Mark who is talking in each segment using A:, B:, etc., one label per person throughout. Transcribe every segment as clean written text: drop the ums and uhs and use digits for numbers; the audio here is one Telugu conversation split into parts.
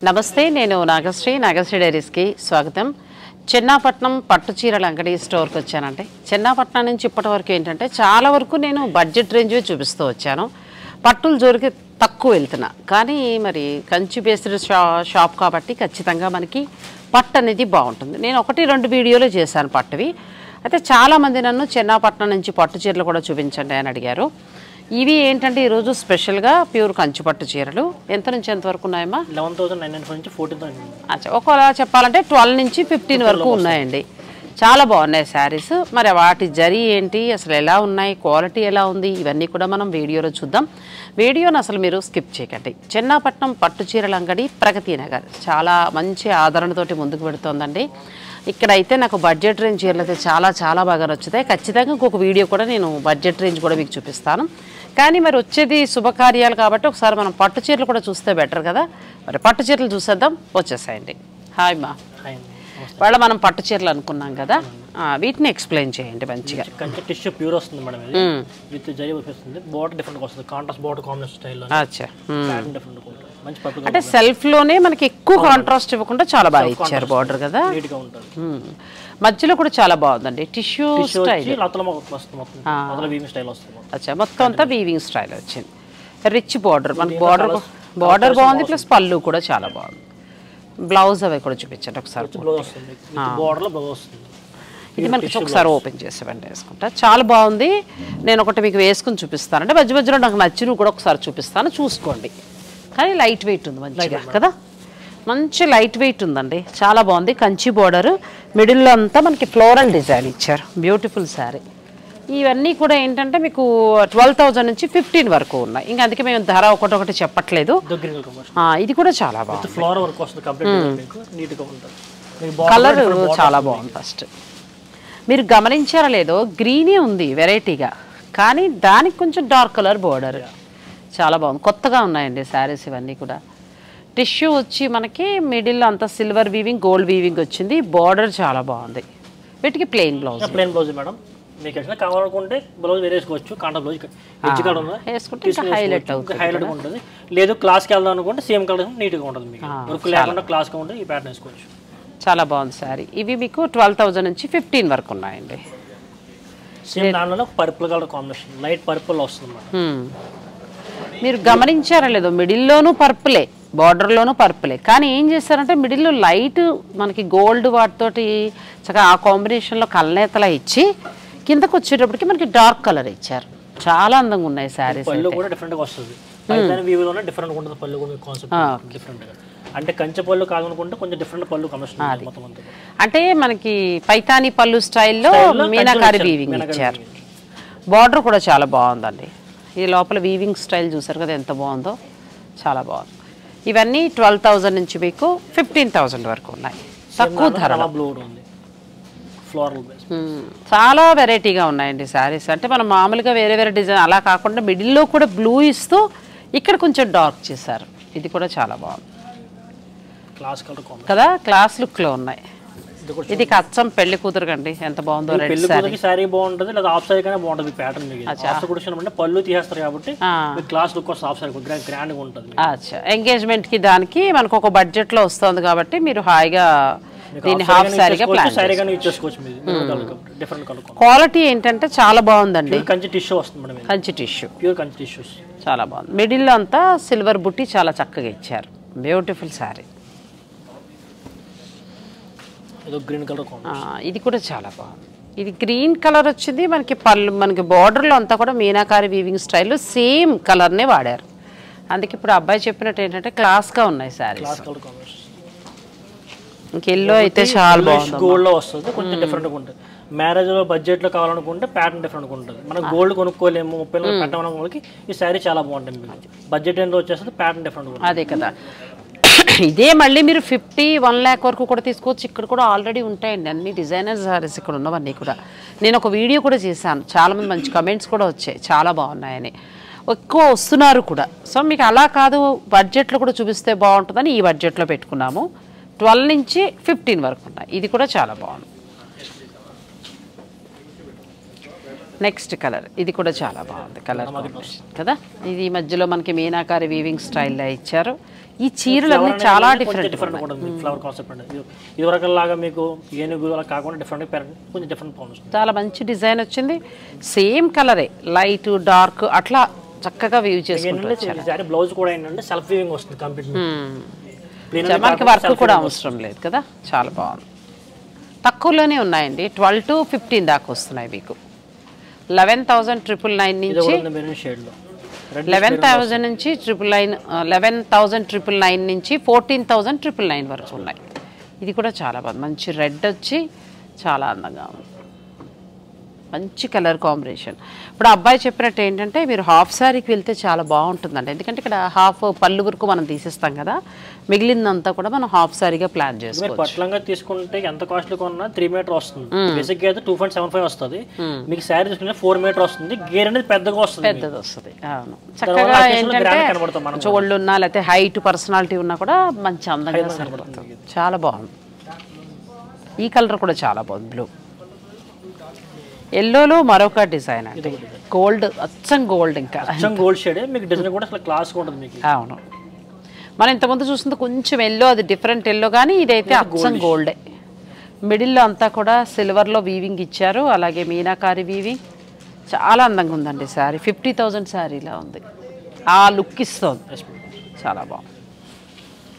A: నమస్తే, నేను నాగశ్రీ డైరీస్కి స్వాగతం. చెన్నాపట్నం పట్టు చీరల అంగడి స్టోర్కి వచ్చానంటే, చెన్నాపట్నం నుంచి ఇప్పటి వరకు ఏంటంటే చాలా వరకు నేను బడ్జెట్ రేంజ్వే చూపిస్తూ వచ్చాను. పట్టుల జోలికి తక్కువ వెళ్తున్నా, కానీ మరి కంచి బేస్డ్ షాప్ కాబట్టి ఖచ్చితంగా మనకి పట్టు అనేది బాగుంటుంది. నేను 1-2 వీడియోలు చేశాను పట్టువి. అయితే చాలామంది నన్ను చెన్నాపట్నం నుంచి పట్టు చీరలు కూడా చూపించండి అని అడిగారు. ఇవి ఏంటంటే ఈరోజు స్పెషల్గా ప్యూర్ కంచి పట్టు చీరలు. ఎంత నుంచి ఎంత వరకు ఉన్నాయమ్మా?
B: 11,900 నుంచి 14,000.
A: ఒకవేళ చెప్పాలంటే 12 నుంచి 15 వరకు ఉన్నాయండి. చాలా బాగున్నాయి శారీస్. మరి వాటి జరీ ఏంటి, అసలు ఎలా ఉన్నాయి, క్వాలిటీ ఎలా ఉంది, ఇవన్నీ కూడా మనం వీడియోలో చూద్దాం. వీడియోని అసలు మీరు స్కిప్ చేయకండి. చెన్నాపట్నం పట్టు చీరల అంగడి, ప్రగతి నగర్, చాలా మంచి ఆదరణతోటి ముందుకు పెడుతోందండి. ఇక్కడైతే నాకు బడ్జెట్ రేంజ్ చీరలు అయితే చాలా బాగా నచ్చుతాయి. ఖచ్చితంగా ఇంకొక వీడియో కూడా నేను బడ్జెట్ రేంజ్ కూడా మీకు చూపిస్తాను. కానీ మరి వచ్చేది శుభకార్యాలు కాబట్టి ఒకసారి మనం పట్టు చీరలు కూడా చూస్తే బెటర్ కదా. మరి పట్టు చీరలు చూసేద్దాం, వచ్చేసాయండి. హాయ్ మా. వాళ్ళ మనం పట్టు చీరలు అనుకున్నాం కదా, వీటిని ఎక్స్ప్లెయిన్ చేయండి మంచిగా.
B: కంచి టిష్యూ ప్యూర్ వస్తుంది మేడం, ఇది విత్ జరీ వస్తుంది. బోర్డర్ డిఫరెంట్ వస్తుంది, కాంట్రాస్ట్ బోర్డర్ కాంబినేషన్ స్టైల్లో.
A: అచ్చా,
B: డిఫరెంట్ మంచి పట్టు.
A: అంటే సెల్ఫ్ లోనే మనకి ఎక్కువ కాంట్రాస్ట్ ఇవ్వకుండా చాలా బాగా ఇచ్చారు బార్డర్ కదా,
B: నీట్ గా ఉంటుంది.
A: మధ్యలో కూడా చాలా బాగుందండి. టిష్యూ స్టైల్, అచ్చా మొత్తం అంతా వీవింగ్ స్టైల్ వచ్చింది. రిచ్ బార్డర్, మనకి బార్డర్ బాగుంది, ప్లస్ పళ్ళు కూడా చాలా బాగుంది. బ్లౌజ్ అవి కూడా చూపించండి ఒకసారి. ఇది మనకి ఒకసారి ఓపెన్ చేసేవండి, వేసుకుంటా. చాలా బాగుంది. నేను ఒకటి మీకు వేసుకుని చూపిస్తాను, అంటే మధ్య మధ్యలో నాకు నచ్చినవి కూడా ఒకసారి చూపిస్తాను, చూసుకోండి. కానీ లైట్ వెయిట్ ఉంది మంచిగా కదా, మంచి లైట్ వెయిట్ ఉందండి, చాలా బాగుంది. కంచి బోర్డర్, మిడిల్లో అంతా మనకి ఫ్లోరల్ డిజైన్ ఇచ్చారు. బ్యూటిఫుల్ శారీ. ఇవన్నీ కూడా ఏంటంటే మీకు 12,000 నుంచి 15 వరకు ఉన్నాయి. ఇంకా అందుకే మేము ధర ఒకటి చెప్పట్లేదు. ఇది కూడా చాలా బాగుంది, కలర్ చాలా బాగుంది. ఫస్ట్ మీరు గమనించారా లేదో, గ్రీనే ఉంది వెరైటీగా, కానీ దానికి కొంచెం డార్క్ కలర్ బోర్డర్. చాలా బాగుంది, కొత్తగా ఉన్నాయండి శారీస్ ఇవన్నీ కూడా. టిష్యూ వచ్చి మనకి మిడిల్ అంతా సిల్వర్ వీవింగ్, గోల్డ్ వీవింగ్ వచ్చింది. బార్డర్ చాలా బాగుంది. వీటికి ప్లెయిన్ బ్లౌజ్
B: మేడం. మీకు కావాలనుకుంటే బ్లౌజ్ వేరేసుకోవచ్చు, కాంట్రా బ్లౌజ్
A: వేసుకుంటే హైలైట్
B: ఉంటుంది. లేదు క్లాస్కి వెళ్దాం అనుకుంటే సేమ్ కలర్ నీట్గా ఉంటుంది, మీకు వర్క్ లేకుండా క్లాస్గా ఉంటే ఈ ప్యాటర్న్ వేసుకోవచ్చు.
A: చాలా బాగుంది శారీ. ఇవి మీకు 12,000 నుంచి 15 వరకు ఉన్నాయండి.
B: సేమ్ దానిలో purple colour combination, light purple వస్తుంది.
A: మీరు గమనించారా లేదో, మిడిల్లోనూ పర్పులే, బార్డర్లోనూ పర్పులే, కానీ ఏం చేస్తారంటే మిడిల్లో లైట్ మనకి గోల్డ్ వాటితోటి చక్కగా ఆ కాంబినేషన్లో కళ్ళనేతలా ఇచ్చి కిందకు వచ్చేటప్పటికి మనకి డార్క్ కలర్ ఇచ్చారు. చాలా అందంగా ఉన్నాయి శారీస్.
B: పళ్ళు కూడా డిఫరెంట్గా వస్తుంది, డిఫరెంట్ ఉంటుంది పళ్ళు కూడా, కాన్సెప్ట్ డిఫరెంట్గా. అంటే కంచె పళ్ళు కాదనుకుంటే కొంచెం డిఫరెంట్ పళ్ళు కమిషన్.
A: అంటే మనకి పైతానీ పళ్ళు స్టైల్లో మీనాకారి వీవింగ్ ఇచ్చారు. బార్డర్ కూడా చాలా బాగుందండి. ఈ లోపల వీవింగ్ స్టైల్ చూసారు కదా ఎంత బాగుందో, చాలా బాగుంది. ఇవన్నీ 12,000 నుంచి మీకు 15,000 వరకు ఉన్నాయి, తక్కువ ధర. చాలా వెరైటీగా ఉన్నాయండి శారీస్. అంటే మనం మామూలుగా వేరే డిజైన్ అలా కాకుండా మిడిల్లో కూడా బ్లూ ఇస్తూ ఇక్కడ కొంచెం డార్క్ చేశారు. ఇది కూడా చాలా బాగుంది కదా, క్లాస్ లుక్ లో ఉన్నాయి. ఇది అచ్చం పెళ్లి కూతురు కండి, ఎంత బాగుందో.
B: సారీ బాగుంటుంది, లేదా ఆఫ్ సారీ కానీ బాగుంటుంది ప్యాటర్న్. పళ్ళు తీసేస్తారు కాబట్టి క్లాస్ లుక్ గ్రాండ్ గా ఉంటుంది.
A: అచ్చా, ఎంగేజ్మెంట్ కి దానికి మనకు ఒక బడ్జెట్ లో వస్తుంది కాబట్టి మీరు హాయిగా దీన్ని హాఫ్ సారీగా ప్లాన్
B: చేసుకోవచ్చు.
A: క్వాలిటీ ఏంటంటే చాలా బాగుందండి.
B: కంచి టిష్యూ వస్తుంది madam,
A: Kanchi tissue,
B: pure Kanchi tissues
A: చాలా బాగుంది. మిడిల్ అంతా సిల్వర్ బుట్టి చాలా చక్కగా ఇచ్చారు. బ్యూటిఫుల్ శారీ.
B: గ్రీన్ కలర్,
A: ఇది కూడా చాలా బాగుంది. ఇది గ్రీన్ కలర్ వచ్చింది మనకి. పళ్ళు మనకి బార్డర్లో అంతా కూడా మీనాకారి వీవింగ్ స్టైల్లో సేమ్ కలర్నే వాడారు. అందుకే ఇప్పుడు అబ్బాయి చెప్పినట్టు ఏంటంటే క్లాస్గా ఉన్నాయి శారీస్. ఇంకెల్లో అయితే చాలా బాగుంది,
B: గోల్డ్ లో వస్తుంది, కొంచెం డిఫరెంట్గా ఉంటుంది. మ్యారేజ్ లో బడ్జెట్ లో కావాలనుకుంటే ప్యాటర్న్ డిఫరెంట్గా ఉంటుంది. మనం గోల్డ్ కొనుక్కోలేము, 30 పెట్టడం వాళ్ళకి ఈ శారీ చాలా బాగుంటుంది. బడ్జెట్ ఎంత వచ్చేస్తుంది, ప్యాటర్న్ డిఫరెంట్.
A: అదే కదా, ఇదే మళ్ళీ మీరు 50-1 lakh వరకు కూడా తీసుకోవచ్చు. ఇక్కడ కూడా ఆల్రెడీ ఉంటాయండి అన్ని డిజైనర్ సారీస్ ఇక్కడ ఉన్నవన్నీ కూడా. నేను ఒక వీడియో కూడా చేశాను, చాలామంది మంచి కమెంట్స్ కూడా వచ్చాయి, చాలా బాగున్నాయని. ఎక్కువ వస్తున్నారు కూడా. సో మీకు అలా కాదు, బడ్జెట్లో కూడా చూపిస్తే బాగుంటుందని ఈ బడ్జెట్లో పెట్టుకున్నాము. 12 నుంచి 15 వరకు ఉన్నాయి. ఇది కూడా చాలా బాగుంది. నెక్స్ట్ కలర్ ఇది కూడా చాలా బాగుంది కలర్ కాంబినేషన్ కదా. ఇది మధ్యలో మనకి మీనాకారి వీవింగ్ స్టైల్లో ఇచ్చారు. ఈ చీరలన్నీ చాలా డిఫరెంట్
B: ఉంటుంది ఫ్లవర్ కాన్సెప్ట్ అండి. ఇదివరకు లాగా మీకు ఏనుగు అలా కాకుండా డిఫరెంట్ కొంచెం డిఫరెంట్ పౌండ్స్.
A: చాలా మంచి డిజైన్ వచ్చింది. సేమ్ కలరే లైట్ డార్క్ అట్లా చక్కగా వీవ్ చేసుకుంటారు.
B: బ్లౌజ్ కూడా ఏంటంటే సెల్ఫ్ వీవింగ్ వస్తుంది కంప్లీట్.
A: మనకి వర్క్ కూడా అవసరం లేదు కదా. చాలా బాగుంది. తక్కువలోనే ఉన్నాయండి. 12 to 15 దాకా వస్తున్నాయి మీకు. 11,999 నుంచి 11,000 నుంచి 11,999 నుంచి 14,999 వరకు ఉన్నాయి. ఇది కూడా చాలా బాగుంది. మంచి రెడ్ వచ్చి చాలా అందంగా ఉంది. మంచి కలర్ కాంబినేషన్. ఇప్పుడు అబ్బాయి చెప్పినట్టు ఏంటంటే మీరు హాఫ్ శారీకి వెళ్తే చాలా బాగుంటుందండి. ఎందుకంటే ఇక్కడ హాఫ్ పళ్ళు వరకు మనం తీసేస్తాం కదా, మిగిలిందంతా కూడా మనం హాఫ్ శారీగా ప్లాన్ చేసుకోవచ్చు.
B: పట్లంగా తీసుకుంటే ఎంత కాస్ట్లీ కొన్నా 3 మీటర్ వస్తుంది. బేసిక్ అయితే 2.75 వస్తుంది. మీకు శారీ తీసుకుంటే 4 మీటర్ వస్తుంది. గేర్ అనేది పెద్దగా వస్తుంది.
A: పెద్దది వస్తుంది. అవును. చక్కగా ఏంటంటే చోళ్ళు ఉన్నా లేకపోతే హైట్ పర్సనాలిటీ ఉన్నా కూడా మంచి అందంగా కనబడుతుంది. చాలా బాగుంది. ఈ కలర్ కూడా చాలా బాగుంది. బ్లూ ఎల్లోలో మరొక డిజైన్ అండి. గోల్డ్ అచ్చం గోల్డ్. ఇంకా
B: గోల్డ్ షేడ్ మీకు డిజైన్ కూడా అసలు క్లాస్ ఉంటుంది మీకు.
A: అవును. మనం ఇంతకుముందు చూస్తుంది కొంచెం ఎల్లో, అది డిఫరెంట్ ఎల్లో, కానీ ఇదైతే అచ్చం గోల్డే. మిడిల్లో అంతా కూడా సిల్వర్లో వీవింగ్ ఇచ్చారు. అలాగే మీనాకారి వీవింగ్ చాలా అందంగా ఉందండి. శారీ 50,000 శారీలా ఉంది. ఆ లుక్ ఇస్తుంది. చాలా బాగుంది.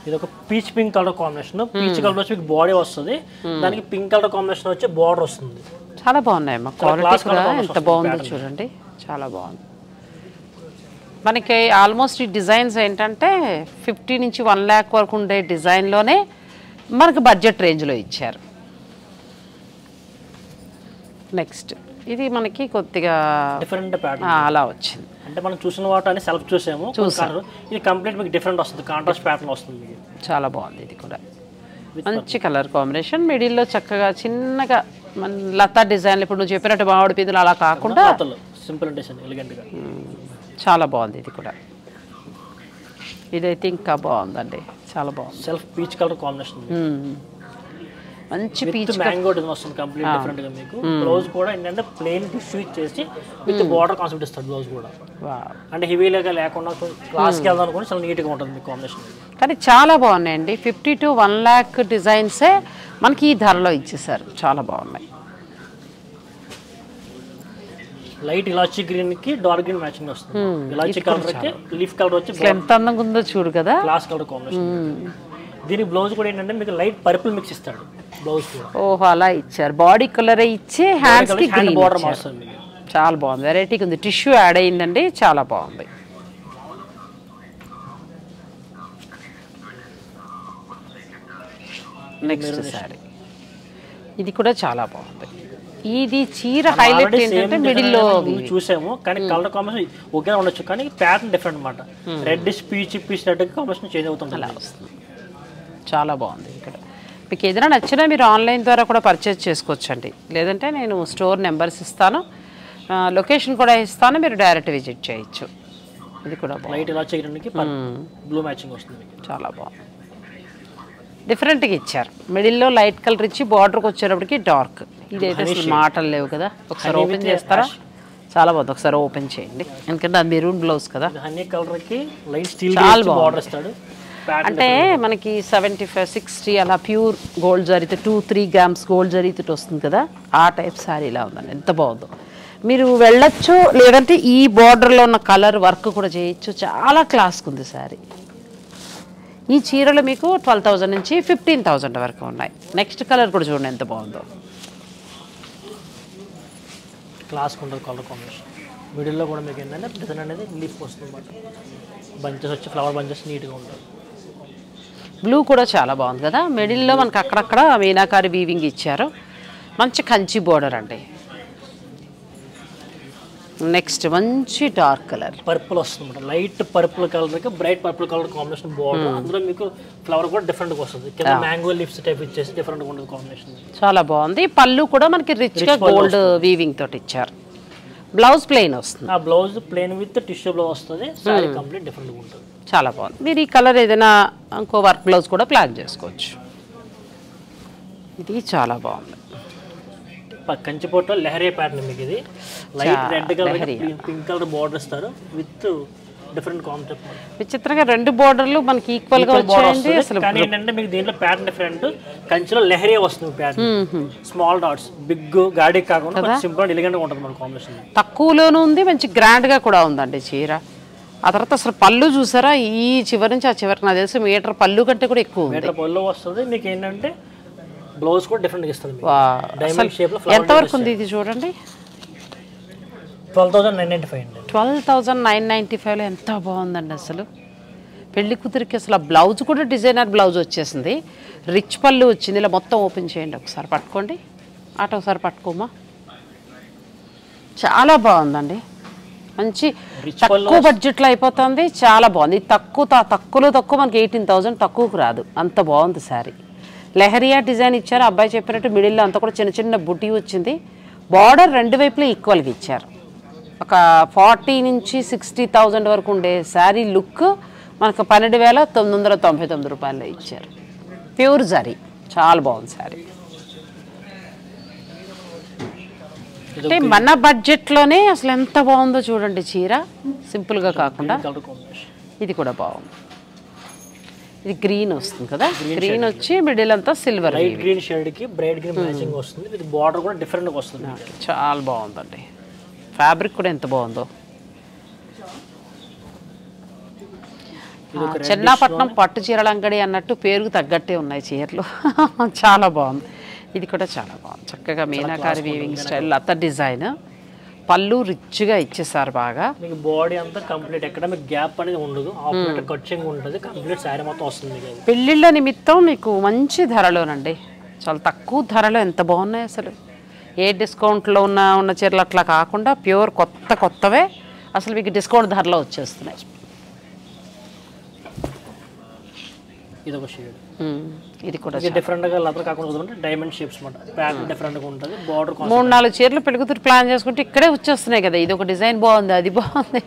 B: ఇది ఒక peach pink colour combination. Peach colour వచ్చి మీకు బాడీ వస్తుంది, దానికి పింక్ కలర్ కాంబినేషన్ వచ్చి బార్డర్ వస్తుంది.
A: చాలా బాగున్నాయి అమ్మా. క్వాలిటీ కూడా ఎంత బాగుందో చూడండి. చాలా బాగుంది. మనకి ఆల్మోస్ట్ ఈ డిజైన్స్ ఏంటంటే 50 నుంచి 1 lakh వరకు ఉండే డిజైన్లోనే మనకు బడ్జెట్ రేంజ్లో ఇచ్చారు. నెక్స్ట్ ఇది మనకి కొద్దిగా
B: డిఫరెంట్ ప్యాటర్న్
A: అలా వచ్చింది.
B: అంటే మనం చూసిన వాటిని సెల్ఫ్ చూసాము. ఇది కంప్లీట్ మీకు డిఫరెంట్ వస్తుంది. కాంట్రాస్ట్ ప్యాటర్న్ వస్తుంది.
A: చాలా బాగుంది. ఇది కూడా మంచి కలర్ కాంబినేషన్. మిడిల్లో చక్కగా చిన్నగా మన లతా డిజైన్లు ఇప్పుడు నువ్వు చెప్పినట్టు మామిడి పిందులు అలా కాకుండా
B: సింపుల్ డిజైన్ ఎలిగెంట్గా
A: చాలా బాగుంది. ఇది కూడా ఇదైతే ఇంకా బాగుందండి. చాలా బాగుంది.
B: Self peach colour combination.
A: మంచి పీచ్
B: మ్యాంగో డిజైన్ వస్తుంది కంప్లీట్ డిఫరెంట్ గా మీకు. బ్లౌజ్ కూడా ఏంటంటే ప్లెయిన్ టిష్యూ ఇచ్చేసి విత్ బార్డర్ కాన్సెప్ట్ ఇస్తాడు బ్లౌజ్ కూడా. అంటే హెవీగా లేకుండా క్లాస్కి వెళ్దాం అనుకోండి చాలా నీట్గా ఉంటుంది మీకు కాంబినేషన్.
A: కానీ చాలా బాగున్నాయండి. 50 to 1 lakh డిజైన్సే మనకి ఈ ధరలో ఇచ్చేసారు. చాలా బాగున్నాయి.
B: లైట్ ఇలాచీ గ్రీన్ కి డార్క్ గ్రీన్ మ్యాచింగ్ వస్తుంది. ఇలాచీ కలర్ కి లీఫ్ కలర్ వచ్చి
A: ఎంత అందంగా ఉందో చూడు కదా.
B: Class colour combination. దీని బ్లౌజ్ కూడా ఏంటంటే మీకు లైట్ పర్పుల్ మిక్స్ ఇస్తాడు బ్లౌజ్ కూడా.
A: ఓహో అలా ఇచ్చారు. బాడీ కలర్ ఇచ్చి హ్యాండ్స్ కి గ్రీన్
B: బార్డర్ వస్తుంది.
A: చాలా బాగుంది. వెరైటీగా ఉంది. టిష్యూ యాడ్ అయిందండి. చాలా బాగుంది. నెక్స్ట్ సారీ ఇది కూడా చాలా బాగుంది. ఇది చీర హైలైట్ ఏంటంటే మిడిల్లో
B: చూసాము కానీ కలర్ కాంబినేషన్ ఒకే ఉండొచ్చు కానీ ప్యాటర్న్ డిఫరెంట్ అన్నమాట. Red peach peach red combination change అవుతుంది.
A: అలా వస్తుంది. చాలా బాగుంది. ఇక్కడ మీకు ఏదైనా నచ్చినా మీరు ఆన్లైన్ ద్వారా కూడా పర్చేజ్ చేసుకోవచ్చండి. లేదంటే నేను స్టోర్ నెంబర్స్ ఇస్తాను, లొకేషన్ కూడా ఇస్తాను, మీరు డైరెక్ట్ విజిట్ చేయొచ్చు. ఇది కూడా
B: లైట్ ఇలా చేయడానికి బ్లూ మ్యాచింగ్ వస్తుంది.
A: చాలా బాగుంది. డిఫరెంట్గా ఇచ్చారు. మిడిల్లో లైట్ కలర్ ఇచ్చి బార్డర్కి వచ్చేటప్పటికి డార్క్. ఇదైతే అసలు మాటలు లేవు కదా. ఒకసారి ఓపెన్ చేస్తారా? చాలా బాగుంది. ఒకసారి ఓపెన్ చేయండి. ఎందుకంటే అది మెరూన్ బ్లౌజ్ కదా.
B: హనీ కలర్కి లైట్ స్టీల్ బార్డర్ ఇస్తాడు.
A: అంటే మనకి 75-60 అలా ప్యూర్ గోల్డ్ జరీతో 2-3 grams గోల్డ్ జరీతో వస్తుంది కదా, ఆ టైప్ శారీ ఇలా ఉందండి. ఎంత బాగుందో. మీరు వెళ్ళొచ్చు, లేదంటే ఈ బార్డర్లో ఉన్న కలర్ వర్క్ కూడా చేయొచ్చు. చాలా క్లాస్గా ఉంది శారీ. ఈ చీరలు మీకు 12,000 నుంచి 15,000 వరకు ఉన్నాయి. నెక్స్ట్ కలర్ కూడా చూడండి ఎంత బాగుందో.
B: క్లాస్ ఉంటుంది కలర్ కాంబినేషన్. మిడిల్లో కూడా మీకు ఏంటంటే డిజైన్ అనేది లీఫ్ వస్తుంది అన్నమాట. బంచెస్ వచ్చి ఫ్లవర్ బంచెస్ నీట్గా ఉంటుంది.
A: బ్లూ కూడా చాలా బాగుంది కదా. మిడిల్లో మనకు అక్కడక్కడ మీనాకారి వీవింగ్ ఇచ్చారు. మంచి కంచి బోర్డర్ అండి. నెక్స్ట్ మంచి డార్క్ కలర్
B: పర్పుల్ వస్తుంది. లైట్ పర్పుల్ కలర్కి bright purple colour combination border. అందులో మీకు ఫ్లవర్ కూడా డిఫరెంట్గా వస్తుంది. కింద మ్యాంగో లిప్స్ టైప్ ఇచ్చేసి డిఫరెంట్గా ఉంటుంది కాంబినేషన్.
A: చాలా బాగుంది. పళ్ళు కూడా మనకి రిచ్గా గోల్డ్ వీవింగ్ తోటి ఇచ్చారు. బ్లౌజ్ ప్లెయిన్ వస్తుంది.
B: ఆ blouse plain with tissue blouse వస్తుంది. సారీ కంప్లీట్ డిఫరెంట్గా ఉంటుంది.
A: చాలా బాగుంది. మీరు ఈ కలర్ ఏదైనా ఇంకో వర్క్ బ్లౌజ్ కూడా ప్లాన్ చేసుకోవచ్చు. ఇది చాలా బాగుంది.
B: కంచిపోట్లో లెహరియా ప్యాటర్న్ మీకు ఇది light red colour pink colour border ఇస్తారు విత్ డిఫరెంట్ కాన్సెప్ట్.
A: విచిత్రంగా 2 బోర్డర్లు మనకి ఈక్వల్ గా వచ్చాయండి అసలు.
B: కానీ ఏంటంటే మీకు దీంట్లో ప్యాటర్న్ డిఫరెంట్. కంచిలో లెహరియా వస్తుంది ప్యాటర్న్, స్మాల్ డాట్స్, బిగ్ గాడి కాకుండా సింపుల్ ఎలిగెంట్ గా ఉంటుంది మన కాంబినేషన్.
A: తక్కువలోనూ ఉంది, మంచి గ్రాండ్ గా కూడా ఉందండి చీర. ఆ తర్వాత అసలు పళ్ళు చూసారా, ఈ చివరి నుంచి ఆ చివరికి నాకు తెలిసి మీటర్ పళ్ళు కంటే కూడా ఎక్కువ ఉంది.
B: మీటర్ పళ్ళు వస్తుంది. మీకు ఏంటంటే బ్లౌజ్ కూడా డిఫరెంట్ గా ఇస్తుంది. డైమండ్ షేప్ లో
A: ఎంత వరకు ఉంది ఇది చూడండి.
B: 12,995 అండి.
A: 12,995లో ఎంత బాగుందండి అసలు. పెళ్లి కూతురికి అసలు ఆ బ్లౌజ్ కూడా డిజైనర్ బ్లౌజ్ వచ్చేసింది, రిచ్ పళ్ళు వచ్చింది. ఇలా మొత్తం ఓపెన్ చేయండి ఒకసారి, పట్టుకోండి ఆట ఒకసారి పట్టుకోమా. చాలా బాగుందండి, మంచి తక్కువ బడ్జెట్లో అయిపోతుంది. చాలా బాగుంది. తక్కువలో తక్కువ మనకి 18,000 తక్కువకు రాదు, అంత బాగుంది శారీ. లెహరియా డిజైన్ ఇచ్చారు, అబ్బాయి చెప్పినట్టు మిడిల్లో అంతా కూడా చిన్న చిన్న బుటీ వచ్చింది. బార్డర్ 2 వైపులా ఈక్వల్గా ఇచ్చారు. ఒక 40 నుంచి 60,000 వరకు ఉండే శారీ లుక్ మనకు 12,999 రూపాయల్లో ఇచ్చారు. ప్యూర్ జరీ, చాలా బాగుంది శారీ. అంటే మన బడ్జెట్లోనే అసలు ఎంత బాగుందో చూడండి చీర, సింపుల్గా కాకుండా. ఇది కూడా బాగుంది. ఇది గ్రీన్ వస్తుంది కదా, గ్రీన్ వచ్చి మిడిల్ అంతా సిల్వర్,
B: లైట్ గ్రీన్ షేడ్ కి బ్రైట్ గ్రీన్ మ్యాచింగ్ వస్తుంది. ఇది బార్డర్ కూడా డిఫరెంట్ గా వస్తుంది.
A: చాలా బాగుందండి. ఫ్యాబ్రిక్ కూడా ఎంత బాగుందో. చెన్నాపట్నం పట్టు చీరల అంగడి అన్నట్టు పేరుకు తగ్గట్టే ఉన్నాయి చీరలు. చాలా బాగుంది. ఇది కూడా చాలా బాగుంది. చక్కగా మీనాకారి వీవింగ్ స్టైల్, లత డిజైన్, పళ్ళు రిచ్గా ఇచ్చేసారు బాగా.
B: మీకు బాడీ అంతా కంప్లీట్, ఎక్కడ మీకు గ్యాప్ అనేది ఉండదు, ఆఫ్ కట్చింగ్ ఉంటుంది, కంప్లీట్ శారీ మొత్తం వస్తుంది.
A: పెళ్ళిళ్ళ నిమిత్తం మీకు మంచి ధరలోనండి, చాలా తక్కువ ధరలో ఎంత బాగున్నాయి అసలు. ఏ డిస్కౌంట్లో ఉన్న చీరలు అట్లా కాకుండా ప్యూర్ కొత్తవే అసలు మీకు డిస్కౌంట్ ధరలో వచ్చేస్తున్నాయి.
B: ఇది ఒక షేడ్,
A: ఇది కూడా
B: డిఫరెంట్ గా లతర్ కాకుండా డైమండ్ షేప్స్ మాట, ప్యాటర్న్ డిఫరెంట్ గా ఉంటుంది. బార్డర్
A: 3-4 చీరలు పెళ్ళికూతురు ప్లాన్ చేసుకుంటే ఇక్కడే వచ్చేస్తున్నాయి కదా. ఇది ఒక డిజైన్ బాగుంది, అది బాగుంది,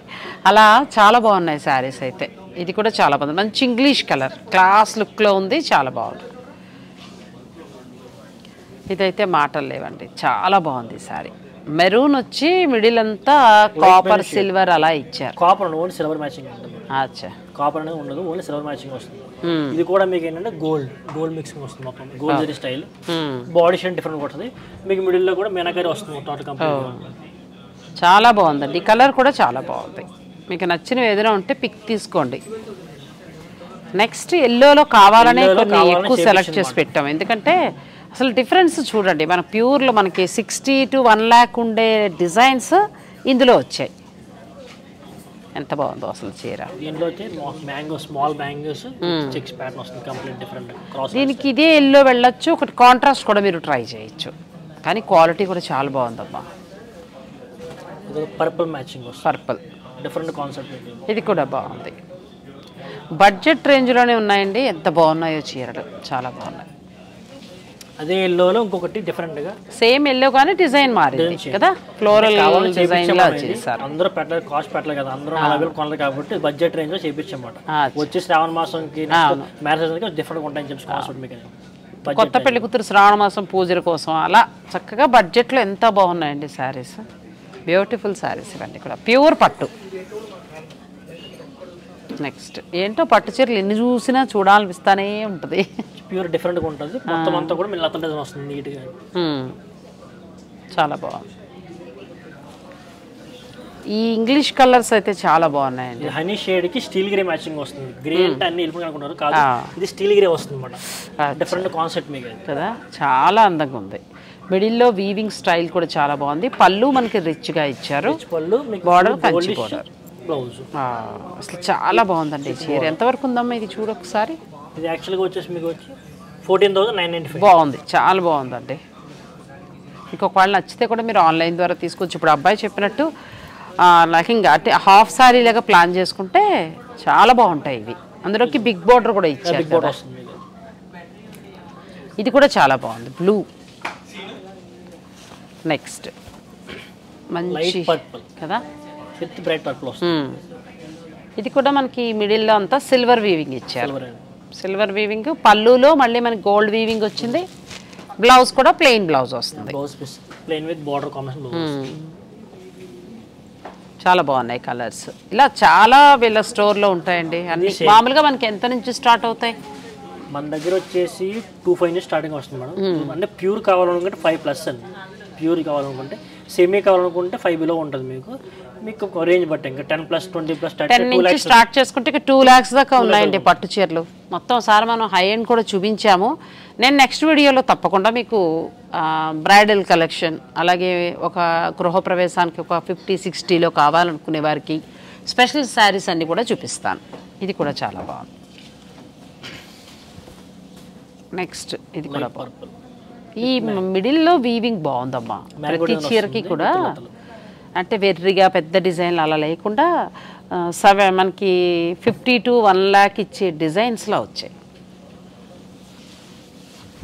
A: అలా చాలా బాగున్నాయి శారీస్ అయితే. ఇది కూడా చాలా బాగుంది, మంచి ఇంగ్లీష్ కలర్, క్లాస్ లుక్లో ఉంది, చాలా బాగుంది. ఇదైతే మాటలు లేవండి, చాలా బాగుంది శారీ. మెరూన్ వచ్చి మిడిల్ అంతా కాపర్ సిల్వర్ అలా ఇచ్చారు.
B: కాపర్ ఓన్లీ సిల్వర్ మ్యాచింగ్ ఉంటుంది.
A: అచ్చా,
B: కాపర్ అనేది ఉండదు, ఓన్లీ సిల్వర్ మ్యాచింగ్ వస్తుంది. ఇది కూడా మీకు ఏంటంటే గోల్డ్ మిక్సింగ్ వస్తుంది, మొత్తం gold zari style. Body shade different వస్తుంది. మీకు మిడిల్ లో కూడా మీనాకారి వస్తుంది టోటల్ కంప్లీట్.
A: చాలా బాగుందండి. ఈ కలర్ కూడా చాలా బాగుంది. మీకు నచ్చినవి ఏదైనా ఉంటే పిక్ తీసుకోండి. నెక్స్ట్ ఎల్లోలో కావాలనే కొన్ని ఎక్కువ సెలెక్ట్ చేసి పెట్టాం, ఎందుకంటే అసలు డిఫరెన్స్ చూడండి. మన ప్యూర్లో మనకి 60 to 1 lakh ఉండే డిజైన్స్ ఇందులో వచ్చాయి. ఎంత బాగుందో అసలు చీర.
B: దీంట్లో వచ్చి mango, small mangoes, checks pattern వస్తుంది, కంప్లీట్ డిఫరెంట్ క్రాస్.
A: దీనికి ఇదే ఎల్లో వెళ్ళొచ్చు, ఒకటి కాంట్రాస్ట్ కూడా మీరు ట్రై చేయొచ్చు, కానీ క్వాలిటీ కూడా చాలా బాగుందమ్మా.
B: ఇది పర్పుల్ మ్యాచింగ్ వస్తుంది,
A: పర్పుల్
B: డిఫరెంట్ కాన్సెప్ట్.
A: ఇది కూడా బాగుంది. బడ్జెట్ రేంజ్లోనే ఉన్నాయండి, ఎంత బాగున్నాయో చీరలు, చాలా బాగున్నాయి.
B: అదే ఎల్లోలో ఇంకొకటి డిఫరెంట్ గా
A: సేమ్ ఎల్లో కానీ డిజైన్ మారింది కదా, ఫ్లోరల్ డిజైన్ లా చేశారు.
B: అందరూ పెట్టలేదు, కాస్ట్ పెట్టలేదు కదా, అందరూ 40,000 కొనలేదు కాబట్టి బడ్జెట్ రేంజ్ లో చేయించమాట. వచ్చి శ్రావణ మాసంకి మ్యారేజ్ డిఫరెంట్ ఉంటాయని చెప్పి కాన్సెప్ట్ మీకు.
A: కొత్త పెళ్లి కూతురు శ్రావణ మాసం పూజల కోసం అలా చక్కగా బడ్జెట్లో ఎంత బాగున్నాయండి శారీస్. బ్యూటిఫుల్ శారీస్ ఇవన్నీ కూడా ప్యూర్ పట్టు. నెక్స్ట్ ఏంటో పట్టు చీరలు ఎన్ని చూసినా చూడాలనిపిస్తానే ఉంటుంది.
B: ప్యూర్ డిఫరెంట్గా ఉంటుంది, మొత్తం అంతా కూడా మీరు లత డిజైన్ వస్తుంది నీట్గా.
A: చాలా బాగుంది. ఈ ఇంగ్లీష్ కలర్స్ అయితే చాలా బాగున్నాయండి.
B: హనీ షేడ్ కి స్టీల్ గ్రే మ్యాచింగ్ వస్తుంది. గ్రే అంటే అన్ని వెళ్ళిపోయి అనుకుంటారు కాదు, ఇది స్టీల్ గ్రే వస్తుంది అన్నమాట. డిఫరెంట్ కాన్సెప్ట్ మీకు కదా,
A: చాలా అందంగా ఉంది. మిడిల్లో వీవింగ్ స్టైల్ కూడా చాలా బాగుంది. పళ్ళు మనకి రిచ్గా ఇచ్చారు,
B: పళ్ళు,
A: బార్డర్ కంచి బార్డర్,
B: బ్లౌజ్.
A: అసలు చాలా బాగుందండి చీర. ఎంతవరకు ఉందమ్మా ఇది చూడొకసారి.
B: ఇది యాక్చువల్గా వచ్చేసి మీకు వచ్చి 14,995.
A: బాగుంది, చాలా బాగుందండి. మీకు ఒకవేళ నచ్చితే కూడా మీరు ఆన్లైన్ ద్వారా తీసుకోవచ్చు. ఇప్పుడు అబ్బాయి చెప్పినట్టు లైకింగ్ అంటే హాఫ్ శారీ లాగా ప్లాన్ చేసుకుంటే చాలా బాగుంటాయి ఇవి. అందులోకి బిగ్ బార్డర్ కూడా ఇచ్చారు కదా. ఇది కూడా చాలా బాగుంది, బ్లూ. నెక్స్ట్ మంచి కదా,
B: బ్రైట్ పర్పుల్ వస్తుంది.
A: ఇది కూడా మనకి మిడిల్లో అంతా సిల్వర్ వీవింగ్ ఇచ్చారు. సిల్వర్ వీవింగ్, పళ్ళులో మళ్ళీ మనకి గోల్డ్ వీవింగ్ వచ్చింది. బ్లౌజ్ కూడా ప్లెయిన్ బ్లౌజ్ వస్తుంది.
B: Blouse piece plain with border combination blouse.
A: చాలా బాగున్నాయి కలర్స్. ఇలా చాలా వీళ్ళ స్టోర్లో ఉంటాయండి అన్ని. మామూలుగా మనకి ఎంత నుంచి స్టార్ట్ అవుతాయి?
B: మన దగ్గర వచ్చేసి 25 నుంచి స్టార్టింగ్ వస్తుంది మేడం. అంటే ప్యూర్ కావాలనుకుంటే 5+ అండి. ప్యూర్ కావాలనుకుంటే, సెమీ కావాలనుకుంటే 5 బిలో ఉంటుంది మీకు రేంజ్ బట్టి ఇంకా 10+, 20+,
A: 10 నుంచి స్టార్ట్ చేసుకుంటే 2 lakhs దాకా ఉన్నాయండి పట్టు చీరలు. మొత్తం ఒకసారి మనం హై ఎండ్ కూడా చూపించాము. నేను నెక్స్ట్ వీడియోలో తప్పకుండా మీకు బ్రైడల్ కలెక్షన్, అలాగే ఒక గృహప్రవేశానికి ఒక 50-60లో కావాలనుకునే వారికి స్పెషల్ శారీస్ అన్ని కూడా చూపిస్తాను. ఇది కూడా చాలా బాగుంది. నెక్స్ట్ ఇది కూడా బాగుంది. ఈ మిడిల్లో వీవింగ్ బాగుందమ్మా. ప్రతి చీరకి కూడా అంటే వెర్రిగా పెద్ద డిజైన్లు అలా లేకుండా మనకి 50 to 1 lakh ఇచ్చే డిజైన్స్లో వచ్చాయి.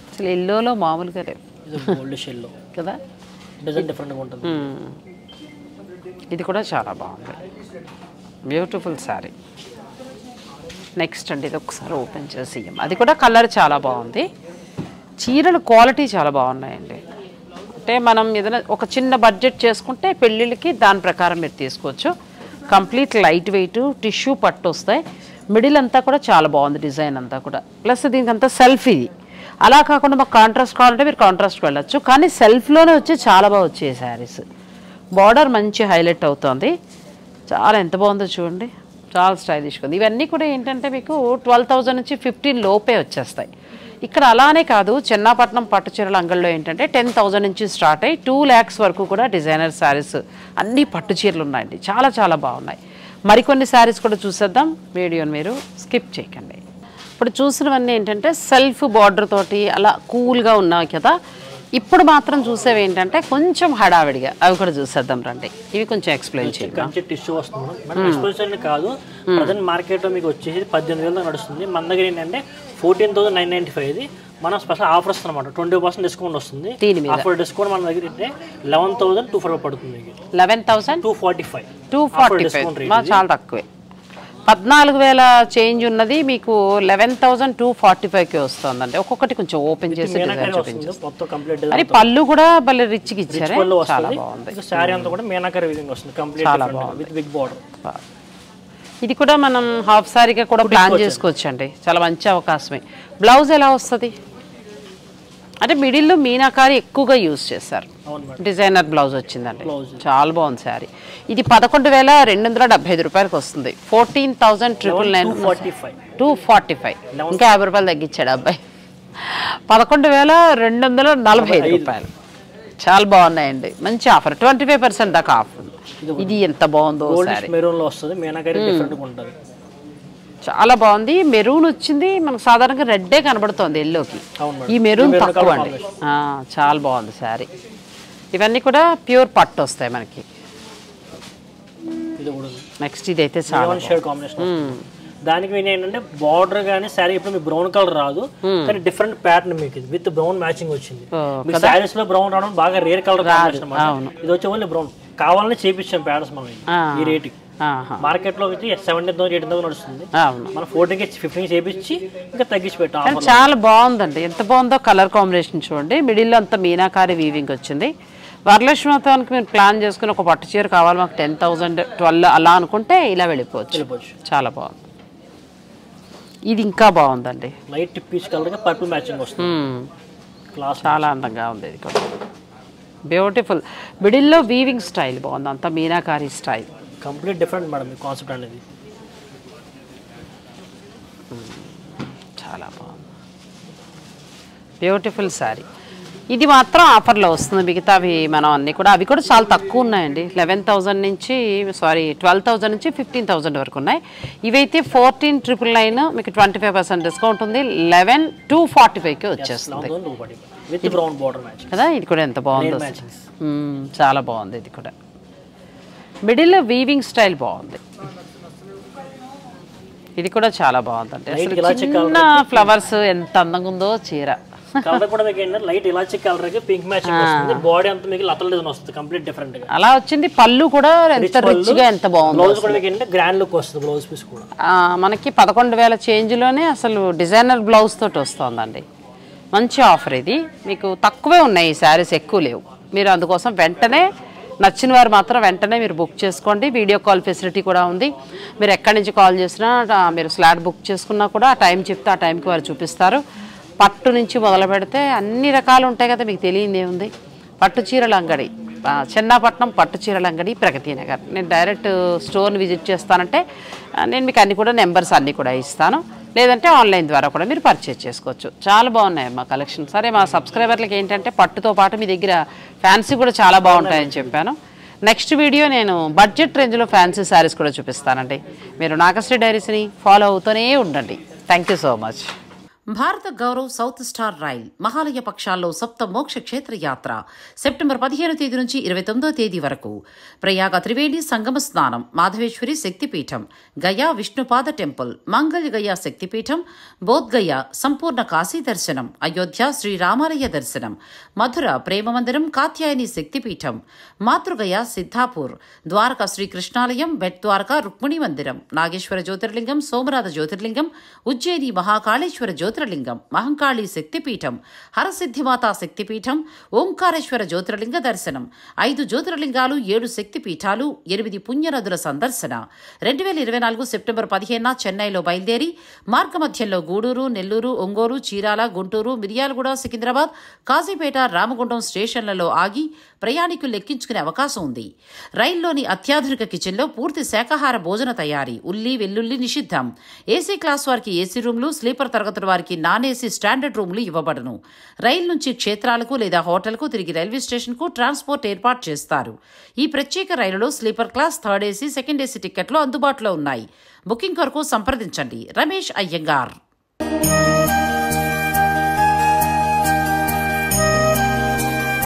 A: అసలు ఎల్లోలో మామూలుగా లేవు కదా,
B: డిజైన్ డిఫరెంట్గా ఉంటుంది.
A: ఇది కూడా చాలా బాగుంది, బ్యూటిఫుల్ శారీ. నెక్స్ట్ అండి ఇది ఒకసారి ఓపెన్ చేసి, అది కూడా కలర్ చాలా బాగుంది. చీరలు క్వాలిటీ చాలా బాగున్నాయండి. అంటే మనం ఏదైనా ఒక చిన్న బడ్జెట్ చేసుకుంటే పెళ్ళిళ్ళకి దాని ప్రకారం మీరు తీసుకోవచ్చు. కంప్లీట్ లైట్ వెయిట్ టిష్యూ పట్టు వస్తాయి. మిడిల్ అంతా కూడా చాలా బాగుంది డిజైన్ అంతా కూడా. ప్లస్ దీనికి అంతా సెల్ఫ్. ఇది అలా కాకుండా మాకు కాంట్రాస్ట్ కావాలంటే మీరు కాంట్రాస్ట్కి వెళ్ళచ్చు. కానీ సెల్ఫ్లోనే వచ్చి చాలా బాగా వచ్చాయి శారీస్. బార్డర్ మంచి హైలైట్ అవుతుంది. చాలా ఎంత బాగుందో చూడండి, చాలా స్టైలిష్గా ఉంది. ఇవన్నీ కూడా ఏంటంటే మీకు 12,000 నుంచి 15 లోపే వచ్చేస్తాయి. ఇక్కడ అలానే కాదు, చెన్నాపట్నం పట్టు చీరల అంగళ్ళలో ఏంటంటే 10,000 నుంచి స్టార్ట్ అయ్యి 2 lakhs వరకు కూడా డిజైనర్ శారీస్ అన్నీ పట్టు చీరలు ఉన్నాయండి. చాలా చాలా బాగున్నాయి. మరికొన్ని శారీస్ కూడా చూసేద్దాం. వీడియోని మీరు స్కిప్ చేయకండి. ఇప్పుడు చూసినవన్నీ ఏంటంటే సెల్ఫ్ బార్డర్ తోటి అలా కూల్గా ఉన్నాయి కదా. ఇప్పుడు మాత్రం చూసేవి ఏంటంటే కొంచెం హడావిడిగా, అవి కూడా చూసేద్దాం రండి. ఇవి కొంచెం ఎక్స్ప్లెయిన్ చేయండి.
B: టిష్యూ వస్తుంది ఎక్స్ప్లెయిన్ కాదు. ప్రజెంట్ మార్కెట్లో మీకు వచ్చేసి 18,000 నడుస్తుంది. మన దగ్గర ఏంటంటే 14,995. ఇది మనం స్పెషల్ ఆఫర్ వస్తుంది అనమాట. 20% డిస్కౌంట్ వస్తుంది. ఆఫర్ డిస్కౌంట్ మన దగ్గర అయితే 11,245 పడుతుంది.
A: 11,245 చాలా తక్కువే. 14,000 చేంజ్ ఉన్నది మీకు 11,245కి వస్తుందండి. ఒక్కొక్కటి కొంచెం ఓపెన్ చేసి డిజైన్ చూపించారు. అది పళ్ళు కూడా భలే రిచ్గా ఇచ్చారు, చాలా బాగుంది.
B: సారీ అంతా కూడా మీనాకరి వీవింగ్ వస్తుంది, కంప్లీట్
A: చాలా బాగుంది
B: విత్ బిగ్ బార్డర్.
A: ఇది కూడా మనం హాఫ్ సారీగా కూడా ప్లాన్ చేసుకోవచ్చు అండి, చాలా మంచి అవకాశమే. బ్లౌజ్ ఎలా వస్తుంది అంటే మిడిల్లో మీనాకారి ఎక్కువగా యూజ్ చేశారు. డిజైనర్ బ్లౌజ్ వచ్చిందండి, చాలా బాగుంది శారీ. ఇది 11,275 రూపాయలకి వస్తుంది. 14,999, 245. ఇంకా 50 రూపాయలు తగ్గించాడు అబ్బాయి. 11,245 రూపాయలు. చాలా బాగున్నాయండి, మంచి ఆఫర్. 25% దాకా ఆఫర్. ఇది ఎంత బాగుందో శారీ. చాలా బాగుంది. మెరూన్ వచ్చింది, మనకు సాధారణంగా రెడ్డే కనబడుతోంది ఎల్లోకి. ఈ మెరూన్ తక్కువ అండి, చాలా బాగుంది శారీ. ఇవన్నీ కూడా ప్యూర్ పట్టు వస్తాయి మనకి. నెక్స్ట్ ఇదైతే చాలా
B: దానికి ఏంటంటే బార్డర్ గానీ శారీ ఇప్పుడు మీకు బ్రౌన్ కలర్ రాదు, కానీ డిఫరెంట్ ప్యాటర్న్ మీకు విత్ బ్రౌన్ మ్యాచింగ్ వచ్చింది. శారీస్ లో బ్రౌన్ రావడం బాగా రేర్ కలర్ కాంబినేషన్. ఇది వచ్చే ఓన్లీ బ్రౌన్ కావాలని చేపించాం ప్యాటర్న్స్ మనం ఈ రేట్. మార్కెట్ లో 17,000, 18,000 నడుస్తుంది. మనం 14కి 15 చేపించి ఇంకా తగ్గించి పెట్టాం.
A: చాలా బాగుందండి, ఎంత బాగుందో కలర్ కాంబినేషన్ చూడండి. మిడిల్ అంతా మీనాకారి వీవింగ్ వచ్చింది. వరలక్ష్మి వ్రతానికి మీరు ప్లాన్ చేసుకుని ఒక పట్టు చీర కావాలి మాకు 10,000, 12 అలా అనుకుంటే ఇలా వెళ్ళిపోవచ్చు. చాలా బాగుంది. ఇది ఇంకా బాగుందండి,
B: లైట్ పీచ్ కలర్ గా పర్పుల్ మ్యాచింగ్ వస్తుంది.
A: చాలా అందంగా ఉంది. ఇది కూడా బ్యూటిఫుల్. మిడిల్లో వీవింగ్ స్టైల్ బాగుంది, అంతా meenakari style.
B: Complete different madam ఈ కాన్సెప్ట్ అనేది.
A: చాలా బాగుంది, బ్యూటిఫుల్ శారీ. ఇది మాత్రం ఆఫర్లో వస్తుంది. మిగతావి మనం అన్నీ కూడా అవి కూడా చాలా తక్కువ ఉన్నాయండి. 11,000 నుంచి 12,000 నుంచి 15,000 వరకు ఉన్నాయి. ఇవైతే 14,999 మీకు 25% డిస్కౌంట్ ఉంది. 11,245కి వచ్చేస్తుంది కదా. ఇది కూడా ఎంత బాగుందో, చాలా బాగుంది. ఇది కూడా మిడిల్ వీవింగ్ స్టైల్ బాగుంది. ఇది కూడా చాలా బాగుందండి. అసలు చిన్న ఫ్లవర్స్ ఎంత అందంగా ఉందో చీర.
B: కలర్ కూడా మీకు ఏంటంటే లైట్ ఇలాచి కలర్ కి పింక్ మ్యాచింగ్ వస్తుంది. బాడీ అంతా మీకు లతల డిజైన్ వస్తుంది, కంప్లీట్ డిఫరెంట్ గా
A: అలా వచ్చింది. పళ్ళు కూడా ఎంత రిచ్ గా ఎంత బాగుంది.
B: బ్లౌజ్ కూడా మీకు ఏంటంటే గ్రాండ్ లుక్ వస్తుంది. బ్లౌజ్ పీస్ కూడా
A: మనకి 11,000 చేంజ్ లోనే అసలు డిజైనర్ బ్లౌజ్ తోటి వస్తుందండి. మంచి ఆఫర్ ఇది. మీకు తక్కువే ఉన్నాయి ఈ శారీస్, ఎక్కువ లేవు. మీరు అందుకోసం వెంటనే నచ్చిన వారు మాత్రం వెంటనే మీరు బుక్ చేసుకోండి. వీడియో కాల్ ఫెసిలిటీ కూడా ఉంది. మీరు ఎక్కడి నుంచి కాల్ చేసినా మీరు స్లాట్ బుక్ చేసుకున్నా కూడా ఆ టైం చెప్తే ఆ టైంకి వారు చూపిస్తారు. పట్టు నుంచి మొదలు పెడితే అన్ని రకాలు ఉంటాయి కదా, మీకు తెలియదు ఏముంది. పట్టు చీరల అంగడి చెన్నాపట్నం, పట్టు చీరల అంగడి ప్రగతి నగర్. నేను డైరెక్ట్ స్టోర్ని విజిట్ చేస్తానంటే నేను మీకు అన్ని కూడా నెంబర్స్ అన్నీ కూడా ఇస్తాను. లేదంటే ఆన్లైన్ ద్వారా కూడా మీరు పర్చేజ్ చేసుకోవచ్చు. చాలా బాగున్నాయి మా కలెక్షన్. సరే, మా సబ్స్క్రైబర్లకి ఏంటంటే పట్టుతో పాటు మీ దగ్గర ఫ్యాన్సీ కూడా చాలా బాగుంటాయని చెప్పాను. నెక్స్ట్ వీడియో నేను బడ్జెట్ రేంజ్లో ఫ్యాన్సీ శారీస్ కూడా చూపిస్తానండి. మీరు నాగశ్రీ డైరీస్ని ఫాలో అవుతూనే ఉండండి. Thank you so much. Bharat Gaurav south star rail Mahalaya పక్షాల్లో సప్త మోక్ష క్షేత్ర యాత్ర సెప్టెంబర్ 15వ తేదీ నుంచి 29వ తేదీ వరకు. ప్రయాగ త్రివేణి సంగమ స్నానం, మాధవేశ్వరి శక్తిపీఠం, గయా విష్ణుపాద టెంపుల్, మంగళ గయా శక్తిపీఠం, బోధ్గయ సంపూర్ణ కాశీ దర్శనం, అయోధ్య శ్రీరామాలయ దర్శనం, మధుర ప్రేమ మందిరం కాత్యాయని శక్తిపీఠం, మాతృగయ సిద్ధాపూర్, ద్వారకా శ్రీకృష్ణాలయం, బెట్ ద్వారకా రుక్మిణి మందిరం, నాగేశ్వర జ్యోతిర్లింగం, సోమనాథ జ్యోతిర్లింగం, ఉజ్జయిని మహాకాళేశ్వర జ్యోతిర్లింగం, మహంకాళి శక్తిపీఠం, హరసిద్ధిమాతా శక్తిపీఠం, ఓంకారేశ్వర జ్యోతిర్లింగ దర్శనం, 5 జ్యోతిర్లింగాలు, 7 శక్తిపీఠాలు, 8 పుణ్యనదుల సందర్శన. 2024 సెప్టెంబర్ 15న చెన్నైలో బయలుదేరి మార్గమధ్యంలో గూడూరు, నెల్లూరు, ఒంగోలు, చీరాల, గుంటూరు, మిర్యాలగూడ, సికింద్రాబాద్, కాజీపేట, రామగుండం స్టేషన్లలో ఆగి ప్రయాణికులు లెక్కించుకునే అవకాశం ఉంది. రైల్లోని అత్యాధునిక కిచెన్లో పూర్తి శాకాహార భోజన తయారీ, ఉల్లి వెల్లుల్లి నిషిద్ధం. ఏసీ క్లాస్ వారికి ఏసీ రూమ్లు, స్లీపర్ తరగతుల వారికి నాన్ ఏసీ స్టాండర్డ్ రూములు ఇవ్వబడును. రైలు నుంచి క్షేత్రాలకు లేదా హోటల్కు తిరిగి రైల్వే స్టేషన్కు ట్రాన్స్పోర్ట్ ఏర్పాటు చేస్తారు. ఈ ప్రత్యేక రైలులో sleeper class, third AC, second AC టికెట్లు అందుబాటులో ఉన్నాయి. బుకింగ్ కొరకు సంప్రదించండి. రమేష్ అయ్యంగార్.